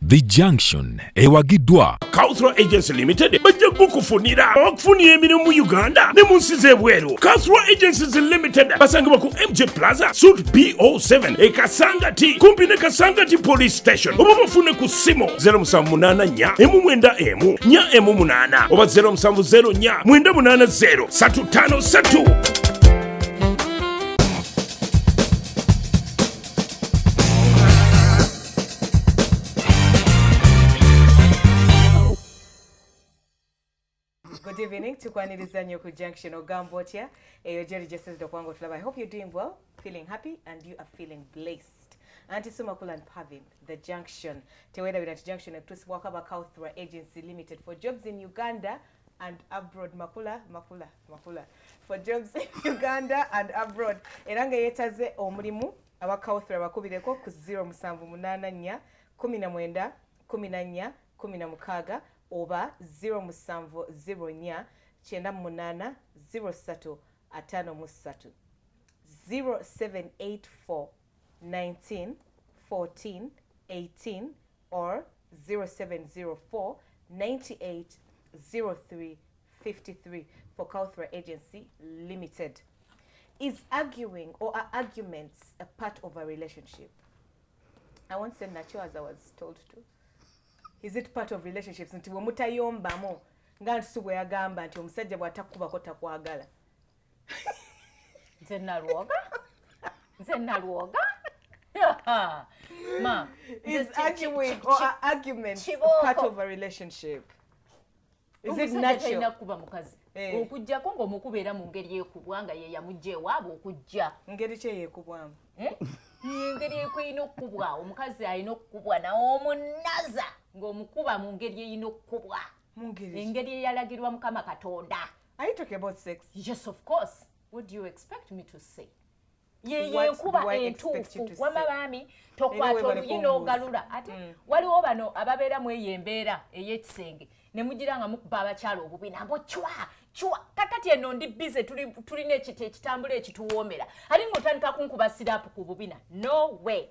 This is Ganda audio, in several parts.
The Junction ewagiddwa Cultural Agency Limited bajja kukufunira okufunira emirimu mu Uganda ne mu nsi z'ebweru. Cultural Agencies Limited basangibwa ku MJ Plaza Suite B07 e Kasangati kumpi ne Kasangati Police Station. Oba mufune ku simu 0784 M94 4M8 oba 0704 980 353. Good evening to kwaniriza nnyo ku Junction Ogambotya. Jerry Justice Dokwango Tulaba. I hope you're doing well, feeling happy, and you are feeling blessed. Anti Sumakula and Pavin, The Junction. Teweda with The Junction and Tusi Wakaba Cultural Agency Limited for jobs in Uganda and abroad. Makula. For jobs in Uganda and abroad. Eranga yetaze omulimu abakawuthira bakubireko ku 0784 19 14 16 oba 0704 98 03 53 0784 19 14 18 or 0704 98 03 53 for Cultural Agency Limited. Is arguing or are arguments a part of a relationship? I won't say natural as I was told to. Is it part of relationships? Nti wemutayombamo nga nti bwe yagamba nti omusajja bw'atakubako takwagala. Nze nalwoga? Ma, is arguing or are arguments part of a relationship? Is it natural? Kuba mukazi. Okujjako ng'omukubeera mu ngeri ekubwa nga ye yamujja ewaabwe okujja. Ngeri ki yeekubwamu? Engeri ekwina okukubwa omukazi alina okukubwa n'omunaza ng'omukuba mu ngeri eyina okukubwa. Engeri eyalagirwa Mukama Katonda. Are you talking about sex? Yes, of course. What do you expect me to say? Ye nkuba entuufu wama baami tokwata oluyina ogalula ate waliwo bano ababeera mu eyo embeera ey'ekisenge ne mugira nga mukuba abakyala obubi nabo chwa kakati eno ndi bize tulina ekitambula ekituwoomera ate ng'otandika kunkuba sirapu ku bubina no way.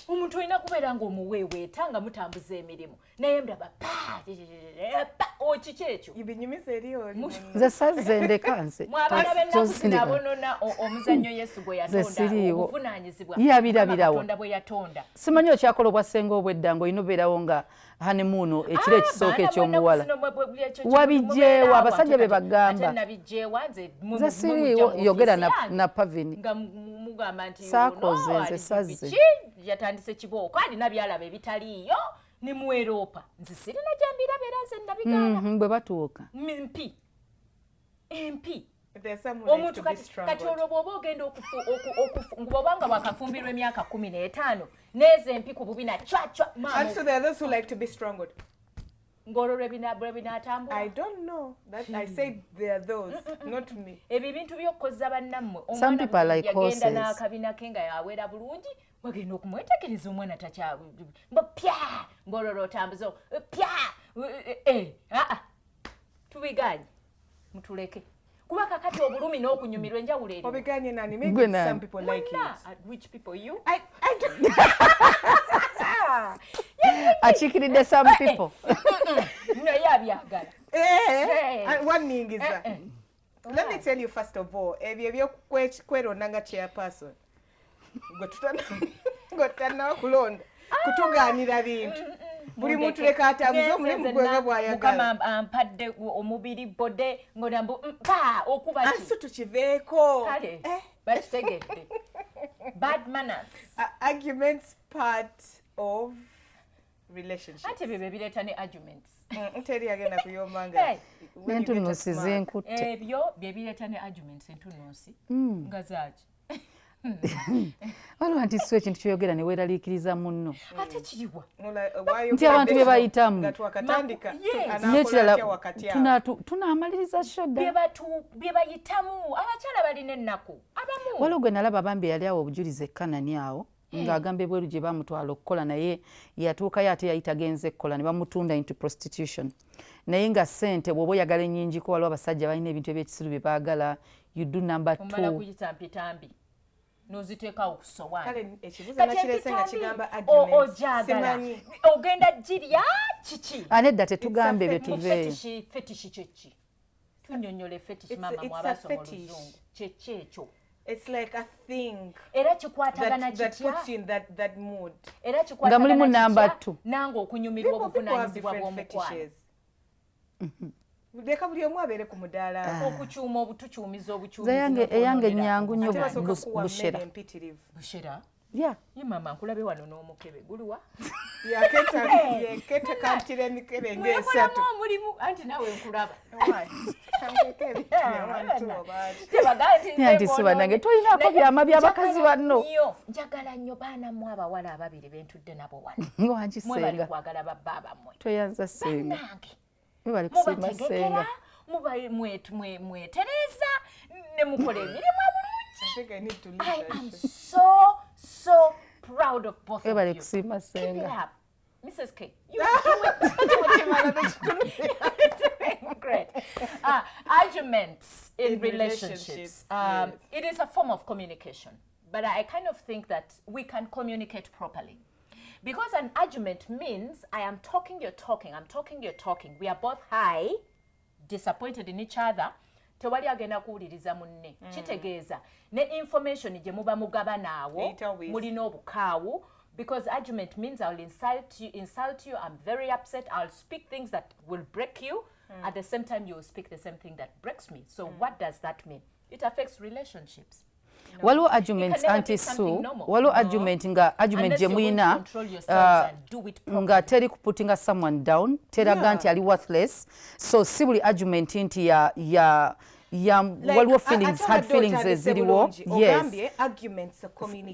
Omuntu olina kubeera ng'omuweeweeta nga mutambuza emirimu naye ndaba okiki ekyo ibinyumiza eri oli nze sazze ndeka nze mwabala bennaku nabonona omuzannyo Yesu gwe yatonda obuvunaanyizibwa Katonda bwe yatonda simanyi okyakola obwasenga obwedda ng'olina obeerawo nga hanemuuno ekiro ekisooka ekyomuwala wabijjeewo abasajja be bagamba nze siriiwo yogera na Pavini nga mugamba nti saakoze nze sazze yatandise kibooko alina byalaba ebitaliiyo ne mu Europa nze sirina gyembirabeera nze nabigana bwe batuuka empi omuntu kati olwo bw'oba ogenda ng'obanga wakafumbirwa emyaka 15 neeza empi ku bubina chwa and so there are those who like to be strangled. Ng'olwo lwe binaatambula. I don't know that I said there are those not me. Ebyo bintu by'okkoza bannammwe some people like horses yagenda n'akabina ke nga yawera bulungi wagenda okumwetegereza omwana pya ng'olwo otambuza pya tubiganye mutuleke kuba kakati obulumi n'okunyumirwa enjawulo eri obiganye nani maybe some people like it. Which people? You? I don't akikiridde some people naye abyagala one thing is that let me tell you first of all ebyo ebyokweronda nga chairperson gwe tutanawo kulonda kutugaanira bintu buli muntu leka atambuze omulimu gwega bw'ayagala Mukama ampadde omubiri bode ngonambu okuba ki asu tukiveeko kale bakitegedde bad manners arguments part of relationship ate bye bireeta ne arguments teri agenda kuyomanga n'entunnunsi zenkutte ebyo bye bireeta ne arguments entunnunsi nga zaaki waliwo nti so ekintu kyoyogera ne weeraliikiriza munno ate kiriwa nti abantu bye bayitamu n'ekirala tunaamaliriza shodda bye bayitamu abakyala balina ennaku abamu waliwo gwe nalaba bambi yali awo obujulizi ekkanani awo ng'agamba ebweru gye bamutwala okukola naye yatuukayo ate yali tagenze kukola ne bamutunda into prostitution naye nga ssente bw'oba oyagala ennyingiko waliwo abasajja balina ebintu ebyekisiru bye baagala you do number 2 omala kuyita mpitambi n'oziteekawo ku sowaani kale ekibuzo nakirese nga kigamba ojagala ogenda girya kiki anedda tetugambe bye tuveeyo fetishi kyeki tunnyonnyola fetishi maama mwabasoma oluzungu kyeki ekyo. It's like a thing era kikwatagana that puts you in that mood. Era kikwatagana nga mulimu namba 2 nange okunyumirwa obuvunaanyizibwa bw'omukwano. Leka buli omu abeere ku mudaala. Okukyuma obutukyumiza obukyumizi. Eyange nyangu nnyo bushera. Bushera? Yeah. Ye mama nkulabe wano n'omukebe guliwa? Yaketa kantire emikebe ng'esatu. Mulimu anti nawe nkulaba. Anti siba nange toyinaako byama by'abakazi banno. Njagala nnyo baana mu abawala ababiri bentudde nabo wano. Wangi senga. Mwebali kwagala babba mmwe. Toyanza senga. Mwebali kusiima senga. Mwetereza ne mukola emirimu bulungi. I am so proud of both of you. Kusiima senga. Keep it up. Mrs. K, you doing great. Arguments in relationships. Yes. It is a form of communication, but I kind of think that we can communicate properly. Because an argument means I am talking, you're talking, I'm talking, you're talking. We are both high, disappointed in each other. Tewali agenda kuwuliriza munne. Kitegeeza ne information gye muba mugaba naawo mulina obukaawu. Because argument means I'll insult you, I'm very upset, I'll speak things that will break you. At the same time, you will speak the same thing that breaks me. So what does that mean? It affects relationships. Waliwo argument anti-Sue, waliwo argument nga argument gye muyina nga teri kuputinga someone down, teraga nti ali worthless. So si buli argument nti waliwo feelings, hard feelings eziriwo. Yes. Arguments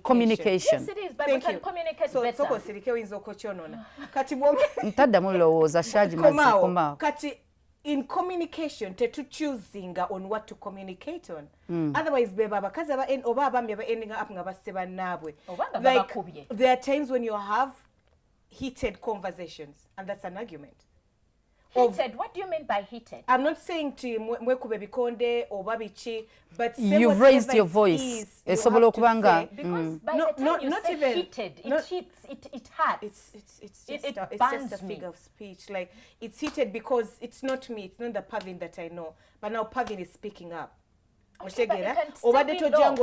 communication. Yes, it is, but we can communicate better. So sirike oyinza okukyonona. Kati ntaddamu lowooza Shaji mazzi komaawo. Kati in communication tetu choosing on what to communicate on. Otherwise beba abakazi oba abami aba ending up nga basse bannaabwe. Like there are times when you have heated conversations and that's an argument. Heated? What do you mean by heated? I'm not saying to mwekube bikonde oba biki, but you've raised your voice. Esobola okubanga because by the time you say heated, it hurts. It's just a figure of speech. Like it's heated because it's not me, it's not the Pavin that I know, but now Pavin is speaking up. Okay, but it can still be low.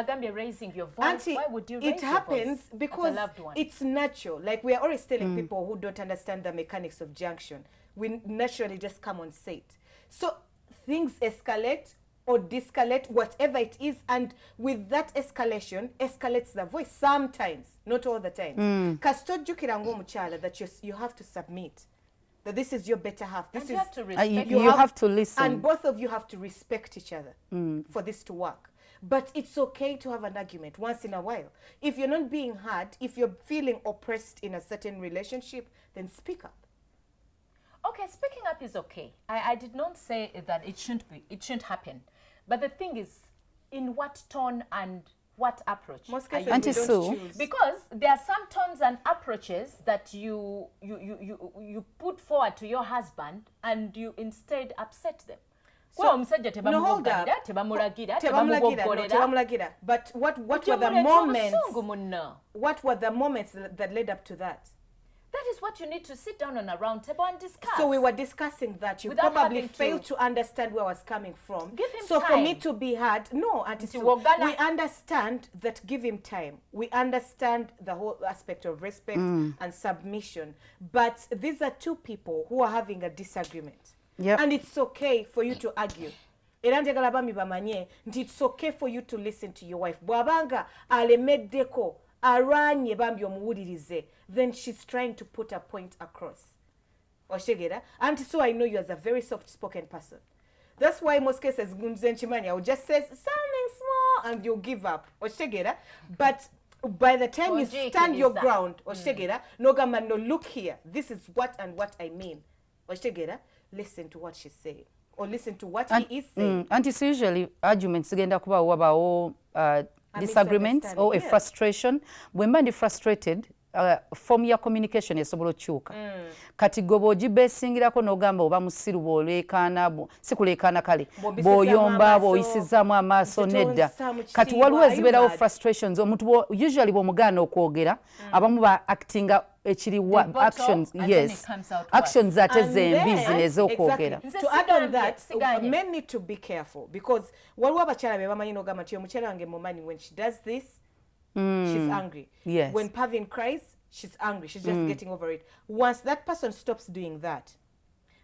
When you're raising your voice, why would you raise it happens your voice because it's natural. Like we are always telling people who don't understand the mechanics of junction, we naturally just come on set. So things escalate or de-escalate, whatever it is, and with that escalation, escalates the voice sometimes, not all the time. Kastojukira ngomuchala that you have to submit. That this is your better half. This and is you have to respect. You have to listen. And both of you have to respect each other for this to work. But it's okay to have an argument once in a while. If you're not being heard, if you're feeling oppressed in a certain relationship, then speak up. Okay, speaking up is okay. I did not say that it shouldn't happen. But the thing is, in what tone and what approach? Most cases we don't choose. Because there are some tones and approaches that you put forward to your husband and you instead upset them. So, no, hold up. But what were the moments? What were the moments that led up to that? That is what you need to sit down on a round table and discuss. So we were discussing that. You probably failed to understand where I was coming from. Give him so time. For me to be heard, no, we understand that. Give him time. We understand the whole aspect of respect and submission. But these are two people who are having a disagreement. Yep. And it's okay for you to argue. It's okay for you to listen to your wife. Bwabanga alemeddeko aranye bambi omuwulirize, then she's trying to put a point across. Oshegera. And so I know you as a very soft-spoken person. That's why most cases I will just say something small and you'll give up. Oshegera. But by the time you stand your ground, Oshegera, Nogama, no, look here. This is what and what I mean. Oshegera, listen to what she's saying. Or listen to what he is saying. And it's usually arguments genda kuba wabawo disagreements or a frustration. When man is frustrated, form ya communication esobola okukyuka kati gwe bw'ogibesingirako n'ogamba oba musiru bw'oleekaana si kuleekaana kale bw'oyomba bw'oyisizaamu amaaso nedda kati waliwo ezibeerawo frustrations omuntu usually bw'omugaana okwogera abamu ba actinga ekiri actions yes actions ate zembi zino ez'okwogera. To add on that, men need to be careful because waliwo abakyala be bamanyi n'ogamba nti omukyala wange mumanyi when she does this she's angry. Yes. When Pavin cries, she's angry. She's just getting over it. Once that person stops doing that,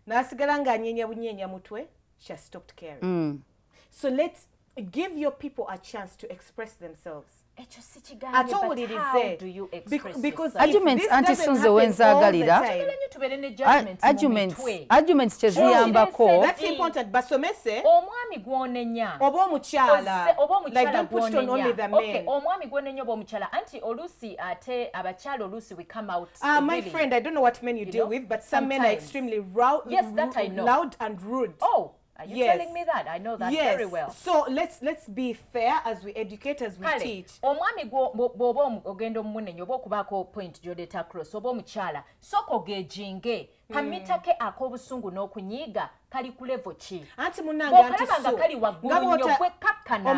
nasigala nga anyenya bunyenya mutwe, she has stopped caring. So let's give your people a chance to express themselves. At all it is there. Do you express because arguments anti-sunze wenzagalira arguments kyeziyambako that's important basomese omwami gwonenya oba omukyala like don't put it on only the men. Omwami gwonenya oba omukyala anti olusi ate abakyala olusi we come out my friend, I don't know what men you deal with, but some men are extremely loud and rude. Are you telling me that? I know that very well. So let's be fair as we educate, as we teach. Omwami bw'oba ogenda omumunenya oba okubaako point gy'oleeta cross oba omukyala soko gejinge kamitake ak'obusungu n'okunyiiga kali ku level ki anti munange anti so kali waggulu nnyo kwekakkana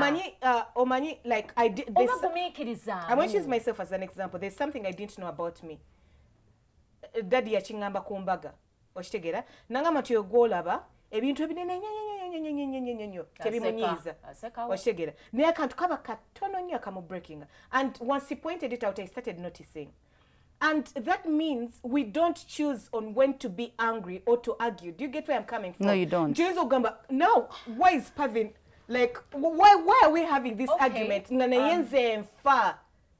omanyi like I did this. Obagumiikiriza. I want to use myself as an example. There's something I didn't know about me. Daddy yakiŋŋamba ku mbaga okitegeera nangamba nti ogwolaba ebintu ebinene nnyo tebimunyiiza okitegeera naye akantu kaba katono nnyo akamubreakinga, and once he pointed it out I started noticing, and that means we don't choose on when to be angry or to argue. Do you get where I'm coming from? No, you don't. No, why is Pavin like why are we having this argument? Do you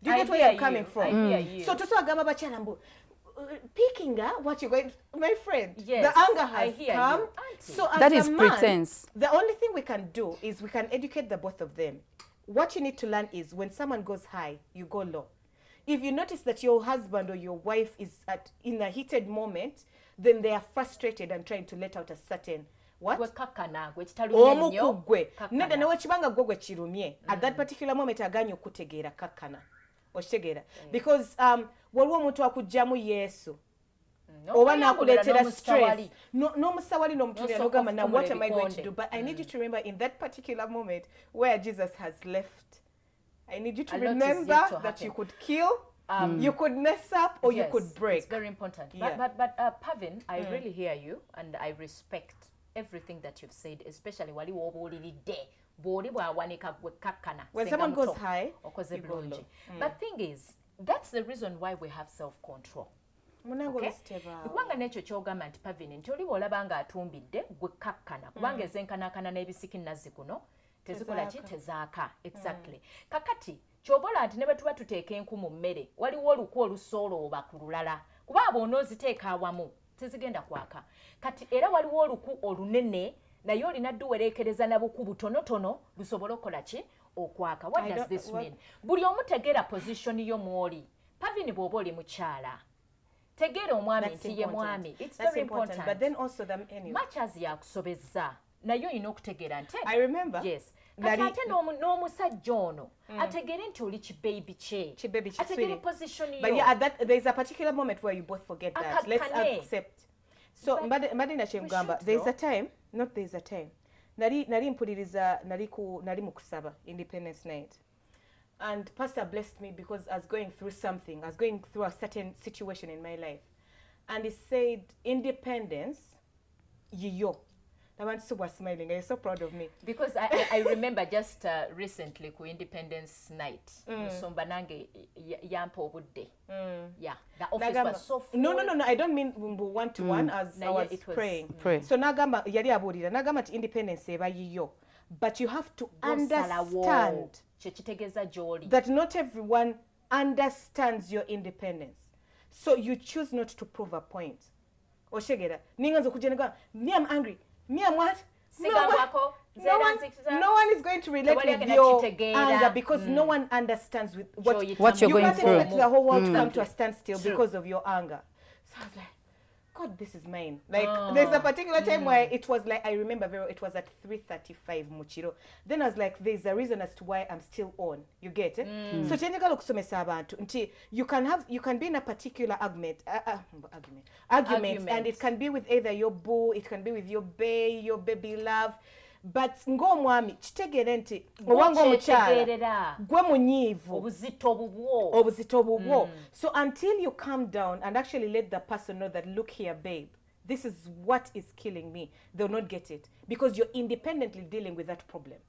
get where I'm coming from? I hear you. So tosagamba bakyala mbu picking what you're going, my friend. Yes, the anger has come. So as that is a man, pretense. The only thing we can do is we can educate the both of them. What you need to learn is when someone goes high, you go low. If you notice that your husband or your wife is in a heated moment, then they are frustrated and trying to let out a certain what? Omukugwe. Neda nawe kibanga gwe kirumye. At that particular moment aganya okutegeera kakkana. Oshegera because waliwo omuntu akujjamu Yesu oba nakuleetera stress n'omusawali n'omutuulira n'ogamba now what am I going to do, but I need you to remember in that particular moment where Jesus has left, I need you to remember that you could kill, you could mess up, or you could break. It's very important. But Pavin, I really hear you and I respect everything that you've said, especially wali wobuuliride. When someone goes high, but thing is, that's the reason why we have self-control. Kubanga nekyo kyogamba nti Pavin nti oli bw'olaba nga atumbidde gwe kakkana kubanga ezenkanankana n'ebisiki nazzi kuno tezikola ki tezaaka. Exactly. Kakati kyobola nti ne bwe tuba tuteeka enku mu mmere waliwo oluku olusoolooba ku lulala kuba abo onooziteeka awamu tezigenda kwaka. Kati era waliwo oluku olunene naye olina dduwereekereza na buku butonotono lusobole okukola ki okwaka. What does this mean? Buli omu tegeera position yo mwoli. Pavin bw'oba oli mukyala tegeera omwami nti ye mwami. It's very important. But then also anyway. Much as yakusobezza naye olina okutegeera nti I remember. Yes. Kati ate n'omusajja ono ategeere nti oli kibaby kye. Ategeere position yo. But yeah, there's a particular moment where you both forget that. Let's accept. So mbadde nakyemugamba there's a time, not there's a time. Nali mpuliriza nali mu kusaba Independence Night. And Pastor blessed me because I was going through something. I was going through a certain situation in my life. And he said, independence, yiyo. Nabantu was smiling. You're so proud of me. Because I remember just recently ku Independence Night. Musomba nange yampa obudde. Yeah, the office was so full. No. I don't mean one-to-one as I was praying. So nagamba yali abulira. Nagamba ti independence eba yiyo. But you have to understand that not everyone understands your independence. So you choose not to prove a point. Oshegera. Ninganzo kujenga. Me, I'm angry. Me, I'm what? No one is going to relate with your anger because no one understands with what you're going through. You can't expect the whole world to come to a standstill because of your anger. So I was like, God, this is mine. Like, there's a particular time where it was like, I remember it was at 3:35 Muchiro. Then I was like, there's a reason as to why I'm still on. You get it? So chenjagala okusomesa abantu nti you can be in a particular argument, and it can be with either your boo, it can be with your bae, your baby love. But ng'omwami kitegeere nti owange omukyala gwe munyiivu obuzito bubwo. So until you calm down and actually let the person know that, look here babe, this is what is killing me, they'll not get it because you're independently dealing with that problem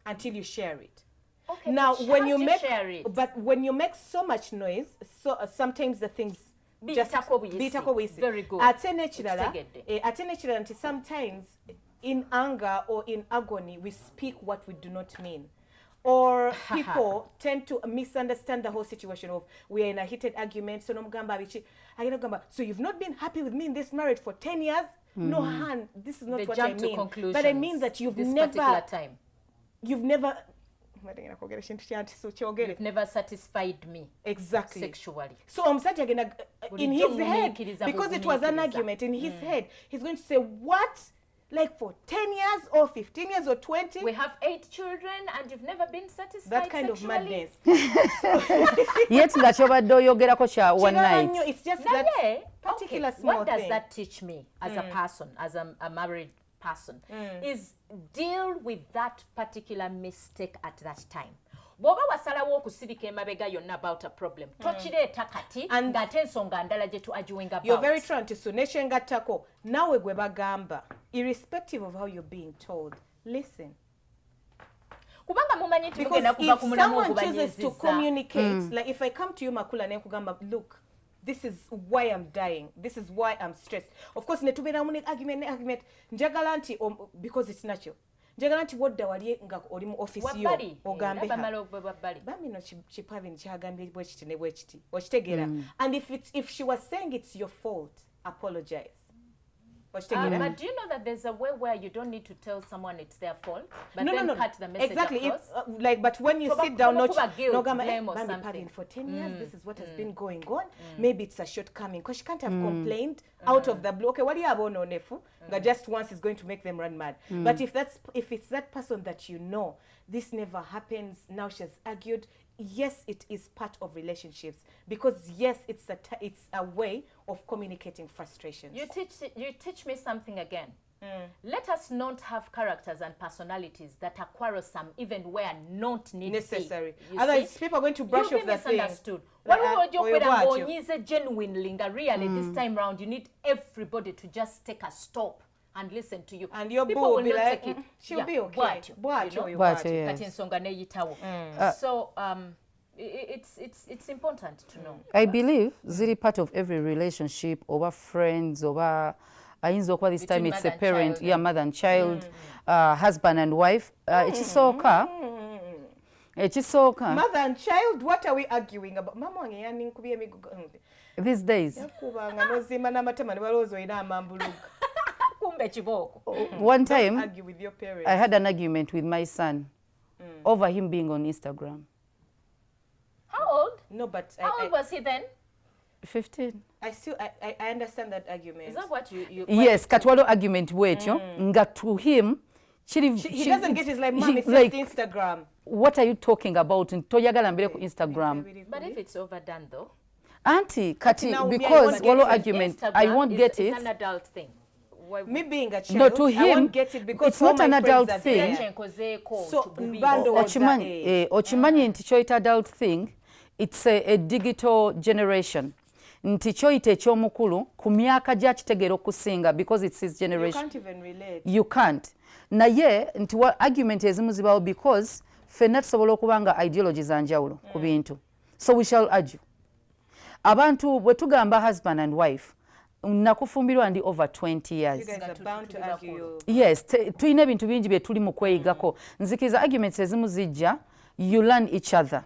until you share it. Okay, now when you make share it? But when you make so much noise, so sometimes the things just very good. Ate nekirala nti sometimes in anger or in agony, we speak what we do not mean. Or people tend to misunderstand the whole situation of, we are in a heated argument, so you've not been happy with me in this marriage for 10 years? No, Han, this is not they what I mean. But I mean that you've never satisfied me exactly sexually. So omusajja in his head, because it was an argument in his head, he's going to say, what? Like for 10 years or 15 years or 20? We have 8 children and you've never been satisfied that kind sexually? of madness. Yet nga kyobadde oyogerako kya one night. It's just that particular small what does thing. that teach me as a person, as a married person, is deal with that particular mistake at that time. Bwoba wasalawo okusirika emabega yonna about a problem tokireeta kati ng'ate ensonga ndala gye tuarguing about. You're very true to nekyengattako naawe gwe bagamba, irrespective of how you're being told, listen. Kubanga mumanyi nti Because mugenda kuva if ku mulamu someone chooses to communicate, like if I come to you Makula nekugamba, look, this is why I'm dying, this is why I'm stressed. Of course netubeera mu argument njagala nti because it's natural. Njagala nti wodda wali nga oli mu office yo ogambe bambi no kipavini kyagambye bwe kiti ne bwe kiti okitegeera. And if she was saying it's your fault, apologize. But do you know that there's a way where you don't need to tell someone it's their fault, but then cut the message exactly across? But when you sit down, blame or something. For 10 years, this is what has been going on. Maybe it's a shortcoming because she can't have complained out of the blue. Okay, what do you have on nefu? Just once is going to make them run mad. But if it's that person that you know, this never happens. Now she has argued. Yes, it is part of relationships because yes, it's a way of communicating frustrations. You teach me something again. Let us not have characters and personalities that are quarrelsome even where not necessary. Otherwise, people are going to brush off the thing. Misunderstood. Genuinely, really, this time round, you need everybody to just take a stop and listen to you. And your people boo will be not like, take it. she'll be okay. So it's important to know. I believe ziri part of every relationship, over friends, over ayinza okuba this time it's a parent, mother and child, husband and wife. Ekisooka mother and child, what are we arguing about? Mama wange yaninkubye emigugu these days. Yakubanga nozimba n'amatama ne balowooza olina amambuluga. One time, argue with your parents. I had an argument with my son over him being on Instagram. How old? No, but how old was he then? 15. I understand that argument. Is that what you yes, katwalo argument wetyo nga to him he doesn't get his like, mom, it's like, just Instagram. What are you talking about? Toyagala mbere ku Instagram. But if it's overdone though? Auntie, Kati, because walo argument, I won't get it. It's an adult thing. Me being a child, no, to him, I won't get it because it's not an adult thing. So, ochimanyi nti kyoyita adult thing, it's a digital generation. Nti kyoyita ekyomukulu ku myaka gyakitegeera okusinga because it's his generation. You can't even relate. You can't. Naye nti argument ezimu zibaawo because ffenna tusobola okuba nga ideologies za njawulo ku bintu. So we shall argue. Abantu bwe tugamba husband and wife, nakufumbirwa ndi over 20 years. You guys are bound to argue. Yes, tulina ebintu bingi bye tuli mu kweyigako. Nzikiriza arguments ezimu zijja, you learn each other.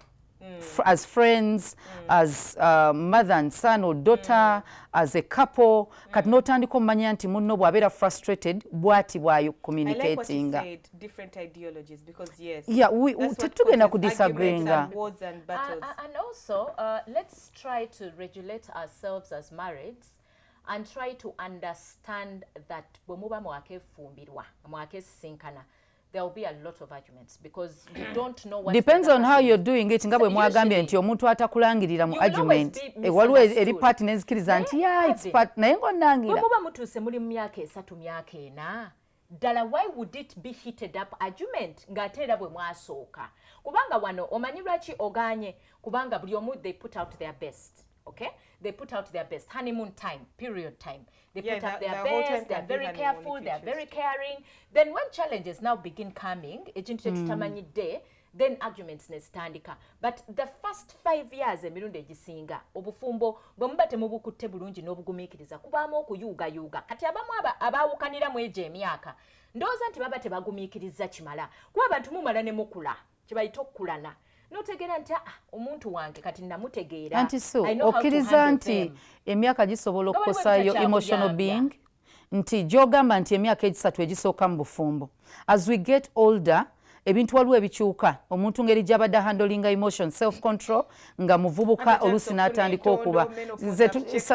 As friends, as mother and son or daughter, as a couple. Kati n'otandika omanya nti munno bw'abeera frustrated bw'ati bw'ayo communicating. I like what you said, different ideologies, because yes. Yeah, tetugenda ku disagreeing. And wars and battles. And also, let's try to regulate ourselves as marrieds and try to understand that bwe muba mwakefumbirwa mwakesinkana there will be a lot of arguments because you don't know what depends on how you're doing it nga bwe mwagambye nti omuntu atakulangirira mu argument waliwo eri party nezikiriza nti it's part naye ng'onnangira bwe muba mutuuse muli mu myaka 3 myaka 4 ddala why would it be heated up argument ng'ate era bwe mwasooka kubanga wano omanyi lwaki oganye kubanga buli omu they put out their best. Okay, they put out their best. Honeymoon time, period time. They put out their best. They're very careful. They're very caring. Then when challenges now begin coming, then arguments nestandika. But the first 5 years, emirundi egisinga obufumbo bwe muba temubukutte bulungi n'obugumikiriza kubaamu okuyuuga kati abamu abaawukanira mu egyo emyaka ndowooza nti baba tebagumikiriza kimala kuba abantu mumala ne mukula kibayita okukulana notegera nti omuntu wange kati namutegeera anti so okkiriza nti emyaka gisobola okukosayo emotional being nti gy'ogamba nti emyaka egisatu egisooka mu bufumbo as we get older ebintu waliwo ebikyuka omuntu ngeri gy'abadde handlinga emotion self control nga muvubuka oluusi n'atandika okuba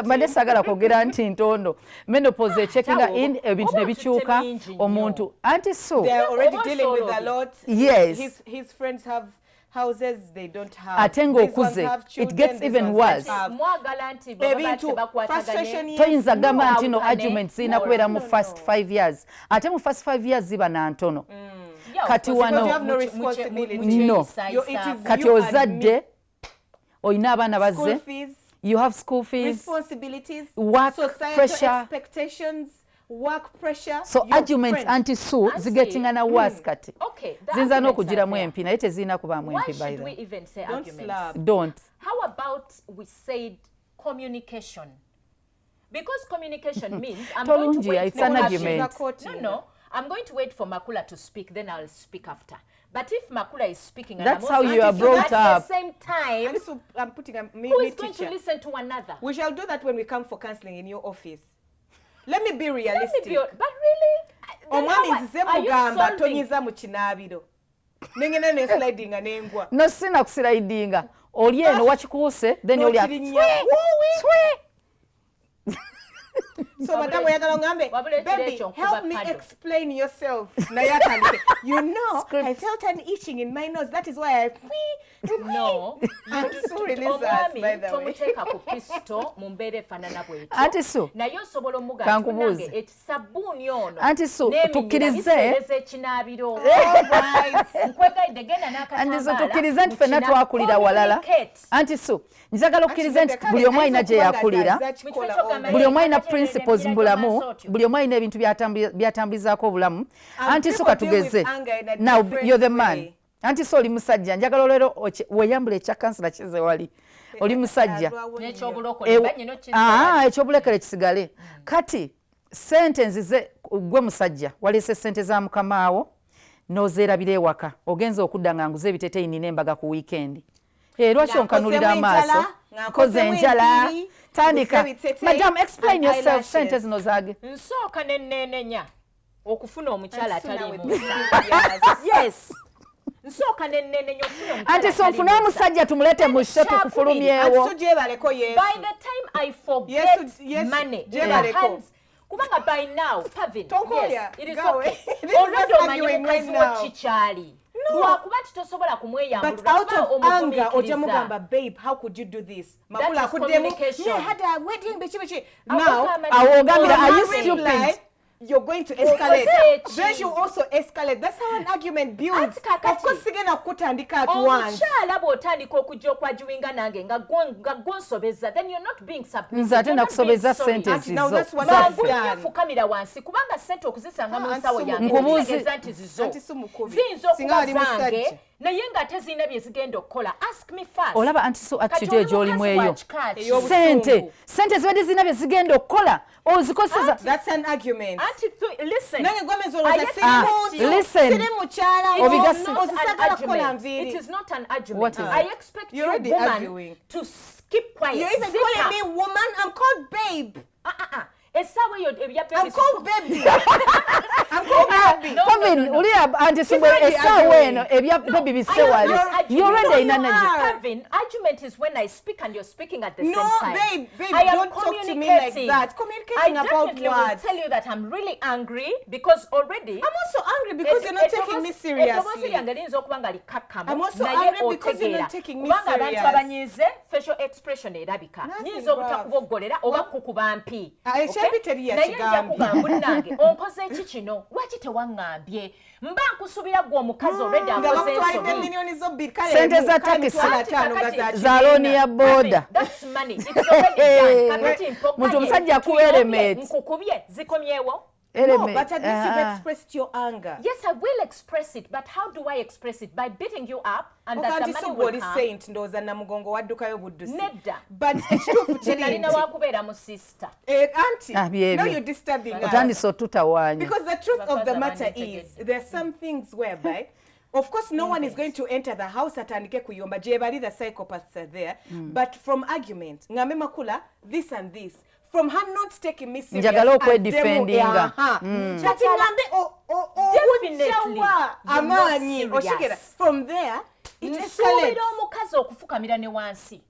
badde saagala kwogera nti ntondo menopause echeckinga in ebintu ne bikyuka omuntu anti so yes his friends have houses they don't have. Atengo okuze. It gets even worse. Toyinza gamba nti no arguments zina kubeera mu first 5 years. Ate mu first 5 years ziba na ntono. Kati wano no. Kati ozadde oyina abaana bazze. You have school fees. Responsibilities. Work pressure. Expectations. Work pressure. So arguments anti-sue zigetingana worse kati. Okay. Zinza n'okugiramu MP naye tezirina kubaamu MP by the way. Why should we even say arguments? Don't. How about we said communication? Because communication means I'm going to wait for argument. No. I'm going to wait for Makula to speak, then I'll speak after. But if Makula is speaking, that's how you are brought up. At the same time, I'm putting a who is going to listen to another? We shall do that when we come for counseling in your office. Let me be realistic. But really? Omwami nzize mugamba tonyiza mu kinaabiro. Nengena ne sliding nengwa. No sina kuslidinga. Oli eno wakikuuse then oli So madam oyagala ngambe baby help me explain yourself. Nayatandike. You know I felt an itching in my nose. That is why I No. I'm so released by the way. Tomuteka ku pisto mumbere fanana bwetu. Anti so. Na yo sobola muga tunange ekisabuni ono. Anti so tukirize kinabiro. Right. Nkwega idegena nakatambala. Anti so tukirize nti fena twakulira walala. Anti so njagala okirize nti buli omwe alina gye yakulira. Buli omwe alina principles mbulamu. Buli omwe alina ebintu byatambulizaako obulamu. Anti so katugeze. Now you're the man. Anti so oli musajja njagala olero weyambula ekya kansala kize wali oli musajja ekyobulekere kisigale kati sentence ze gwe musajja walese sente za mukamaawo nozeerabira ewaka ogenza okudda nga nguze ebiteteeyi nina embaga ku weekend lwaki onkanulira amaaso nkoze enjala tandika madam explain yourself sente zino zaage nsooka neneenenya okufuna omukyala atali musa yes nsooka nenene nyofuno anti so nfuna omusajja tumulete mu show tukufulumyewo so jebaleko yesu by the time I forget money jebaleko kubanga by now Pavin yes it is okay already omanyi mukazi wo kikyali lwakuba titosobola kumweyambulula but out of anger ojamugamba babe how could you do this makula kudemu had a wedding bichi now awogambira are you stupid you're going to escalate. Then you also escalate. That's how an argument builds. Of course, sigena kutandika at once. Omushala botandika okujja kwajuwinga nange nga gonsobeza. Then you're not being submissive. Nzate nakusobeza sentences. Now that's what I've done. Fukamira wansi kubanga sente okuzisanga mu nsawo yange. Nkubuuza nti zizo. Zinzo okuba zange naye nga tezirina bye zigenda okukola. Ask me first. Olaba anti so attitude egy'olimu eyo. Sente zibadde zirina bye zigenda okukola. Ozikoseza. That's an argument. Listen. Listen. It is not an argument. I expect you woman to keep quiet. You're even calling me woman? I'm called babe. Essaawa eyo ebya I'm called baby. I'm called baby. Pavin, uli antisumwe essaawa eno ebya baby bisewale. You already in energy. Pavin, argument is when I speak and you're speaking at the same time. No, babe, don't talk to me like that. Communicating about I definitely will words. tell you that I'm really angry because already... I'm also angry because you're not taking me seriously. I'm also angry because you're not taking me serious. Facial expression erabika. Nyinza obutakubogolera oba kukuba mpi. Naye nja kugamba nange onkoze ki kino lwaki tewangambye mba nkusubira gwe omukazi already akoze ensobi sente za takisi za looni ya boda muntu omusajja akuwa element nkukubye zikomyewo. No, but at least you've expressed your anger. Yes, I will express it, but how do I express it? By beating you up and that the money will come. Saint ndoza na mugongo waddukayo buddusi. Nedda. But ekituufu kiri nalina wakubeera mu sister. Auntie, no, you're disturbing us. Otandise otutawaanya. Because the truth of the matter is, there are some things whereby, of course, no one is going to enter the house atandike kuyomba. Jebali, the psychopaths are there. But from argument, ngame makula, this and this, from her not taking me serious, njagala okwedefendinga kati ngambe amaanyi oshikira from there it escalates. Omukazi okufukamira ne wansi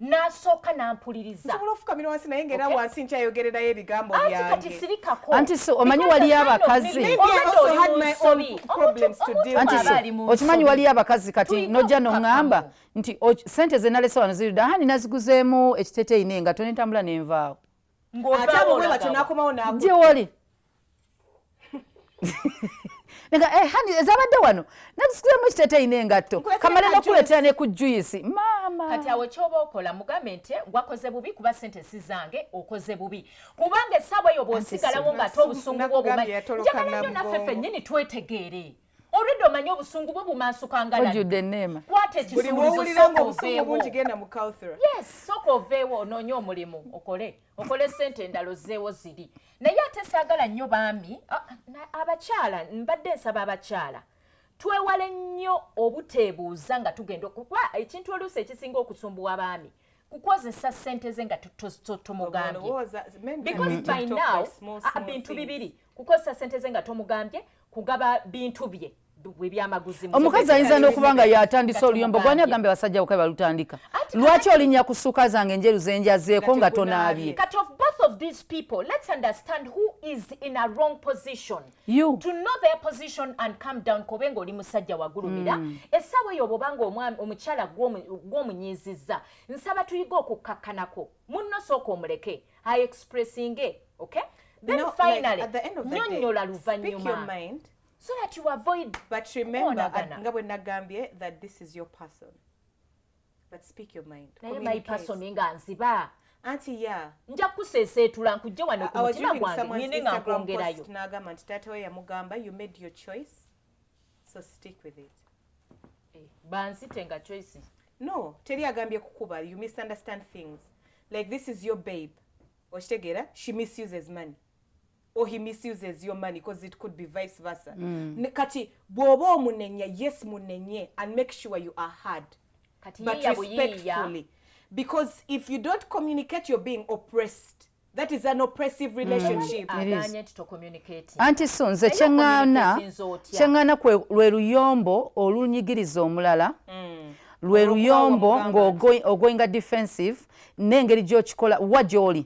n'asooka n'ampuliriza nsobola okufukamira wansi naye ngera wansi nkyayogererayo ebigambo byange kati sirikako anti so omanyi waliyo abakazi okimanyi waliyo abakazi kati nojja noŋŋamba nti sente ze nalese wano zirudda hani naziguzeemu ekiteteeyi nengato nentambula nenvaawo ate abo bwe batyo n'akomawo gye woli hani ezabadde wano naziguzeemu ekiteteeyi nengatto kamale nokuleetera ne ku juisi maama kati awo kyoba okola mugambe nti wakoze bubi kuba sente si zange okoze bubi kubanga essaawa eyo bw'osigalawo ng'ate obusungu bw'obumanyi njagala nnyo naffe ffennyini twetegeere olwedde omanyi obusungu bwo bumansukangala ojjudde enneema kwata sooka oveewo onoonye omulimu okole sente endala ozzeewo ziri naye ate saagala nnyo baami abakyala mbadde nsaba abakyala twewale nnyo obuteebuuza nga tugenda okuba ekintu oluusi ekisinga okusumbuwa abaami kukozesa sente ze nga tomugambye because by now bintu bibiri kukozesa sente ze nga tomugambye kugaba bintu bye ebyamaguzi omukazi ayinza n'okuba nga yatandise oluyombo gwani agambe basajja bokka balutandika lwaki olinnya ku ssuuka zange enjeru zenjazeeko nga tonaabye cut off both of these people. Let's understand who is in a wrong position. You to know their position and come down kobengo oli musajja wagulumira essaawa eyo bobanga omukyala gw'omunyiizizza nsaba tuyiga okukakkanako munno sooka omuleke I expressing okay then finally nyonnyola luvannyuma so that you avoid. But remember, Ngabwe that this is your person. But speak your mind. My person nga nziba. Auntie, yeah. Nja kusesetula nkujja wano ku mutima gwange nyine nga kwongerayo. You made your choice, so stick with it. Bansitenga choice. No, teri agambye kukuba. You misunderstand things. Like this is your babe. Oshitegera, she misuses money. Or he misuses your money because it could be vice versa. Kati bwoba omunenya, yes munenye, and make sure you are hard, but respectfully. Because if you don't communicate, you're being oppressed. That is an oppressive relationship. Anti so nze kyeŋŋaana lwe luyombo olunyigiriza omulala lwe luyombo ng'ogoinga defensive n'engeri gy'okikola wa gy'oli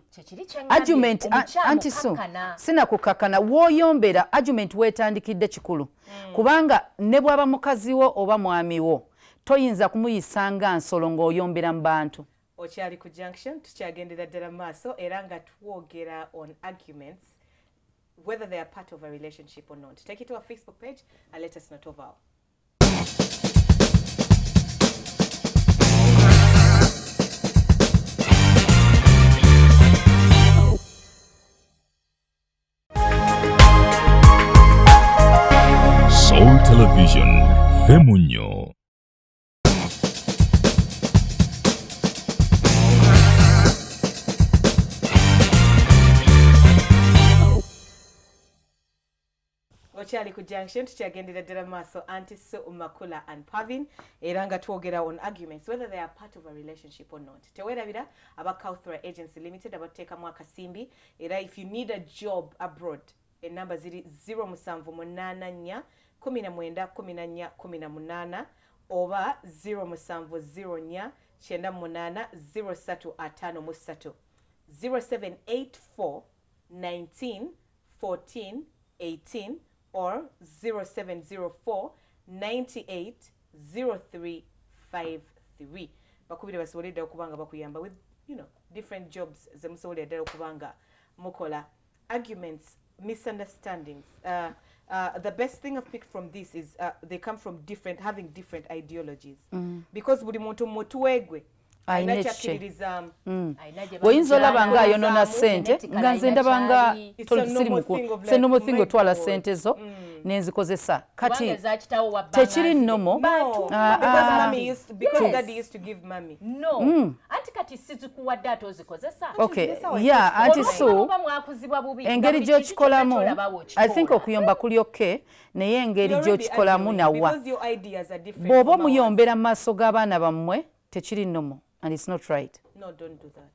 argument anti so sinakukakana w'oyombera argument weetandikidde kikulu kubanga ne bw'aba mukazi wo oba mwami wo toyinza kumuyisanga nsolo ng'oyombera mu bantu. Okyali ku Junction tukyagendera ddala maaso era nga twogera on arguments whether they are part of a relationship or not. Take it to our Facebook page and let us know over. Soul Television, Femunyo. Okyali ku Junction tukyagendera ddala maaso Auntie Sue Makula and Pavin era nga twogera on arguments whether they are part of a relationship or not. Tewerabira aba Kauthra Agency Limited abateekamu akasimbi era if you need a job abroad enamba ziri 078 19 14 18 oba 070 98 0353 0784 19 14 18 or 0704 98 0353. Bakubire basoboledde okubanga bakuyamba with different jobs zemusoboledde okubanga mukola. Arguments, misunderstandings. The best thing I've picked from this is they come from having different ideologies. Because buli muntu mutuwegwe oyinza olaba nga ayonona ssente nga nze ndaba nga sennomusingo twala ssente zo nenzikozesa kati tekiri nnomo anti so engeri gy'okikolamu I think okuyomba kuli oke naye engeri gy'okikolamu nawa bw'oba omuyombera mu maaso g'abaana bammwe tekiri nnomo. And it's not right. No, don't do that.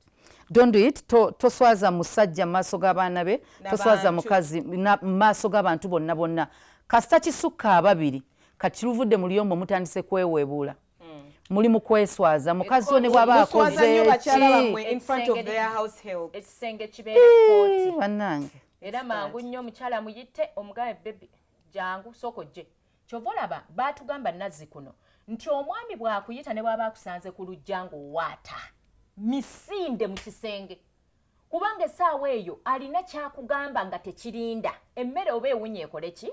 Don't do it. Toswaza musajja maaso g'abaana be, toswaza mukazi maaso g'abantu bonna. Kasita kisukka ababiri, kati luvudde mu luyombo mutandise kweweebuula. Muli mu kweswaza, mukazi one bw'aba akoze in front of their household. Ekisenge kibeera kooti. Bannange. Era mangu nnyo omukyala muyite omugabe bebi jangu soko gye. Kyova olaba baatugamba nazzi kuno. Nti omwami bw'akuyita ne bw'aba akusanze ku lujja ng'owaata misinde mu kisenge kubanga essaawa eyo alina kyakugamba nga tekirinda emmere oba ewunye ekole ki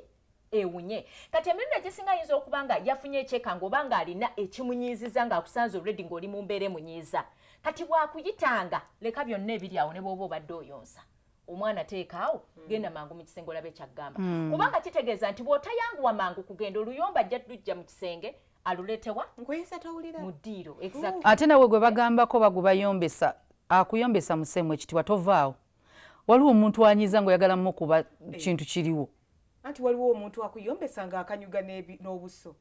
ewunye kati emirundi egisinga ayinza okuba nga yafunye ekyeka ng'oba nga alina ekimunyiiziza ng'akusanze olredi ng'oli mu mbeera emunyiiza kati bw'akuyitanga leka byonna ebiri awo ne bw'oba obadde oyonsa omwana teekaawo genda mangu mu kisenge olabe kyaggamba kubanga kitegeeza nti bw'otayanguwa mangu kugenda oluyomba ajja lujja mu kisenge aluletewa mu ddiiro ate nawe gwe bagambako bagubayombesa akuyombesa musemu ekitiibwa tovaawo waliwo omuntu anyiza ng'oyagala mukuba kintu kiriwo anti waliwo omuntu akuyombesa ng'akanyuga n'obuso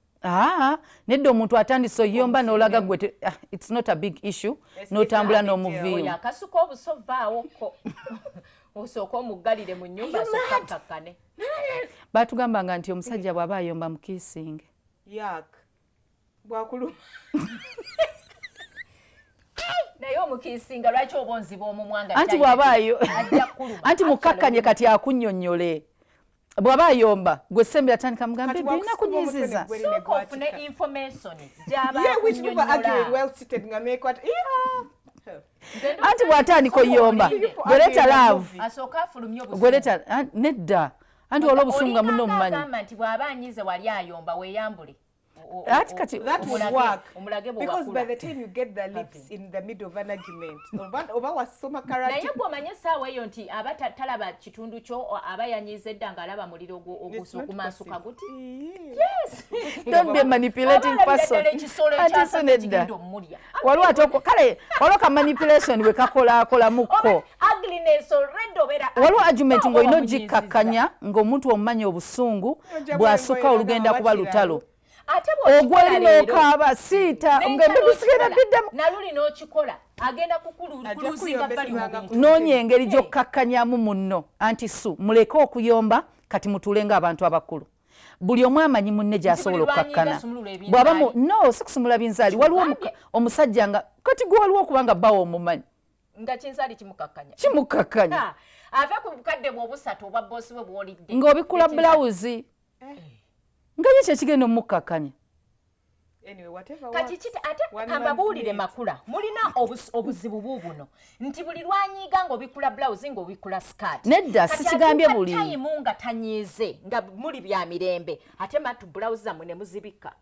nedda omuntu atandise oyomba n'olaga gwe it's not a big issue n'otambula n'omuviiru akasuka obuso vaawoko osooka omuggalire mu nnyumba asooka nkakkane baatugambanga nti omusajja bw'aba ayomba mu kiisinge bwakuluma naye omukiisinga lwaki obonziba omumwanga anti bw'abaayo anti mukakkanye kati akunnyonnyole bw'aba ayomba gwe sembera tandika mugambe birina kunyiziza sooka ofune information anti bw'atandika oyomba gweleeta laavu asooka afulumya gweleeta nedda anti olwo obusungu nga muno omumanyi nti bw'aba anyize wali ayomba weeyambule that would work because by the time you get the lips in the middle of an argument oba wasoma karate naye bw'omanye essaawa eyo nti aba talaba kitundu kyo aba yanyiza edda ng'alaba muliro ogumaasuka guti yes don't be a manipulating person ati so nedda waliwo ate kale waliwo ka manipulation we kakolakolamuko ugliness already obera waliwo argument ng'olina ogikkakkanya ng'omuntu omumanyi obusungu bw'asukka olugenda kuba lutalo ogwolinokaaba siita ngaebisigera biddemu naluli n'okikola agenda kukuluzinga bali noonya engeri gy'okkakkanyamu munno anti su muleke okuyomba kati mutuule ng'abantu abakulu buli omu amanyi munne gy'asobola okkakkana bw'aba no si kusumula binzaali waliwo omusajja nga kati gwe waliwo okuba nga bbawo omumanyi nga kinzaali kimukakkanya ave ku bukadde bw'obusatu obwa boosi bwe bw'olidde ng'obikula bulawuzi nga ye kyekigenda omukkakkanya kati ate kambabuulire makula mulina obuzibu buubuno nti buli lwanyiiga ng'obikula blouse ng'obikula skirt nedda sikigambye buli tayimu nga tanyiize nga muli bya mirembe ate matu blouse zammwe ne muzibika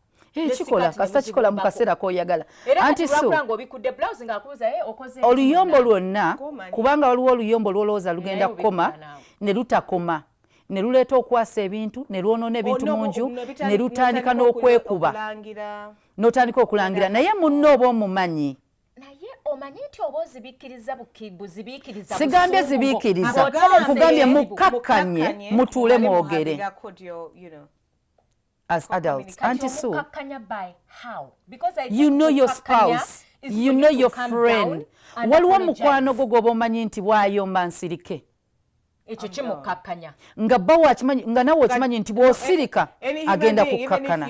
kikola kasita kikola mu kaseera k'oyagala anti so ng'obikudde blouse ng'akubuuza okoze oluyombo lwonna kubanga waliwo oluyombo lwolowooza lugenda kukoma ne lutakoma ne luleeta okwasa ebintu ne lwonoona ebintu mu nju ne lutandika n'okwekuba n'otandika okulangira naye munno oba omumanyi naye omanyi nti oba ozibikiriza buzibikiriza sigambye zibikiriza kugambye mukakkanye mutuule mwogere as adults. Auntie Sue, you know your spouse, you know your friend. Waliwo mukwano gwo gwoba omanyi nti bw'ayomba nsirike. Ekyo kimukakkanya. Nga bba wakimanyi, nga nawe okimanyi nti bw'osirika agenda kukakkana.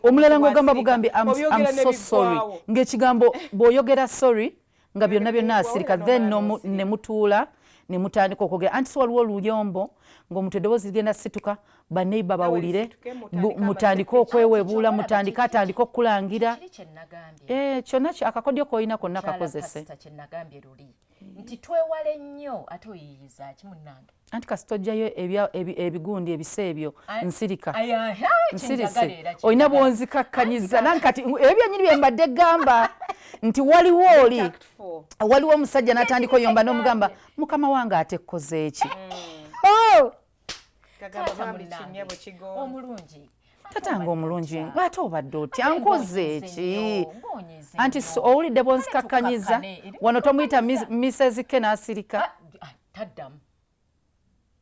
Omulala ng'ogamba bugambi I'm so sorry. Ng'ekigambo bw'oyogera sorry nga byonna asirika then ne mutuula ne mutandika okwogera. Anti so waliwo oluyombo ng'omuntu eddoboozi ligenda situka baneiba bawulire mutandika okwewebuula mutandika atandika okukulangira. Kyonna akakodyo k'olina konna kakozese. Nti twewale nnyo ate oyiyiza ki munnange. Anti kasita ojjayo ebigundi ebisa ebyo nsirika nsirise olina bwonzikakkanyiza nange kati ebyo byennyini bye mbadde gamba nti waliwo omusajja n'atandika oyomba n'omugamba mukama wange ate kkoze eki omulungi tatange omulungi ate obadde otya nkoze eki anti owulidde bwonzikakkanyiza wano tomuyita Mrs. K n'asirika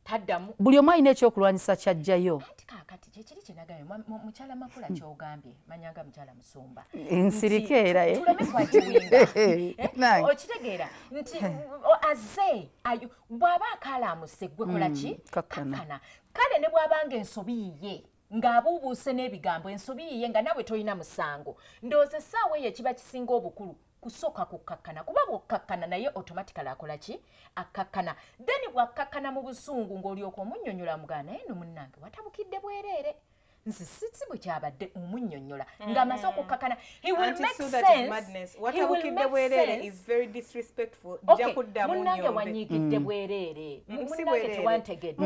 taddamu buli omu alina ekyokulwanyisa kyajjayo. Anti kaakati kyekiri kyenagambye mukyala makula kyogambye manyanga mukyala musumba nsirika era tuleme kwakiwinga okitegeera nti aze bw'aba akaalamuse gwe kola ki kakkana kale ne bw'abanga ensobi ye ng'abuubuuse n'ebigambo ensobi ye nga nawe tolina musango ndowooza essaawa eyo ekiba kisinga obukulu kusooka kukakkana kuba bw'okkakkana naye automatically akola ki akakkana then bw'akkakkana mu busungu ng'olyoka omunnyonnyola mugana naye no munnange watabukidde bwereere nsi si bwe kyabadde omunnyonnyola ng'amaze okukakkana he will make sense watabukidde bwereere is very disrespectful munnange wanyiigidde bwereere munnange tewantegedde